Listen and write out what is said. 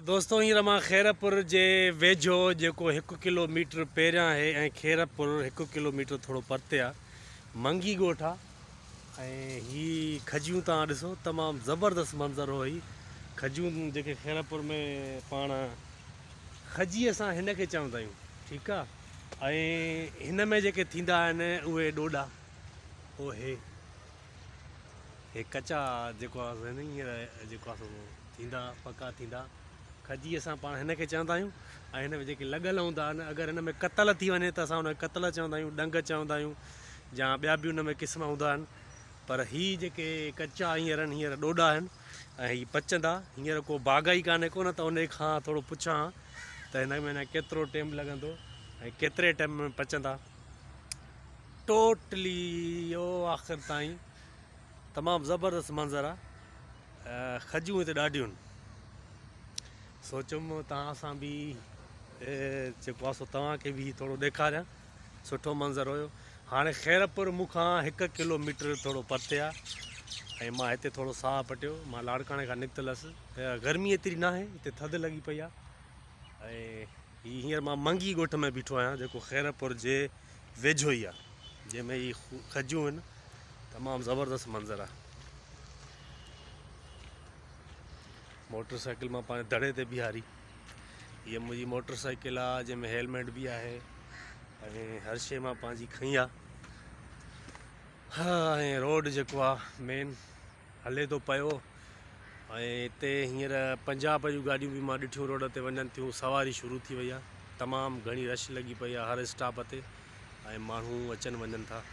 दोस्तों हींअर मां खैरपुर जे वेझो जेको 1 किलोमीटर पहिरियां आहे ऐं खैरपुर 1 किलोमीटर थोरो परते आहे मंगी ॻोठ आहे ऐं हीअ खजियूं तव्हां ॾिसो तमामु ज़बरदस्त मंज़र हो। ही खजियूं जेके खैरपुर में पाण खजी असां हिन खे चवंदा आहियूं, ठीकु आहे। ऐं हिन में जेके थींदा आहिनि उहे ॾोॾा, उहे हे कचा जेको आहे न हींअर जेको आहे थींदा पका थींदा खजी असां पाण हिन खे चवंदा आहियूं। ऐं हिन में जेके लॻल हूंदा आहिनि, अगरि हिन में कतल थी वञे त असां हुनखे कतल चवंदा आहियूं, डंग चवंदा आहियूं, या ॿिया बि हुन में क़िस्म हूंदा आहिनि। पर हीअ जेके कचा हींअर ॾोॾा आहिनि ऐं हीअ पचंदा। हींअर को बाग़ाई कान्हे को, न त उन खां थोरो पुछां त हिन में केतिरो टाइम लॻंदो ऐं केतिरे टाइम में पचंदा। टोटली इहो आख़िर ताईं तमामु ज़बरदस्त मंज़र आहे। खजियूं हिते ॾाढियूं आहिनि। सोचुमि तव्हां सां बि जेको आहे सो तव्हांखे बि थोरो ॾेखारियां, सुठो मंज़र हुयो। हाणे खैरपुर मूंखां 1 किलोमीटर थोरो परते आहे ऐं मां हिते थोरो साहु पटियो। मां लाड़काणे खां निकितल हुअसि। गर्मी एतिरी न आहे, हिते थधि लॻी पई आहे। ऐं हींअर मां मंगी ॻोठ में बीठो आहियां जेको खैरपुर जे वेझो ई आहे, जंहिंमें हीअ खजियूं आहिनि। तमामु ज़बरदस्त मंज़र आहे। मोटर साइकिल मां पंहिंजे दड़े ते बीहारी। हीअ मुंहिंजी मोटर साइकिल आहे जंहिंमें हेलमेट बि आहे ऐं हर शइ मां पंहिंजी खई आहे। हा, ऐं रोड जेको आहे मेन हले थो पियो। ऐं हिते हींअर पंजाब जूं गाॾियूं बि मां ॾिठियूं रोड ते वञनि थियूं, सवारी शुरू थी वई आहे। तमामु घणी रश लॻी पई आहे हर स्टॉप ते ऐं माण्हू अचनि वञनि था।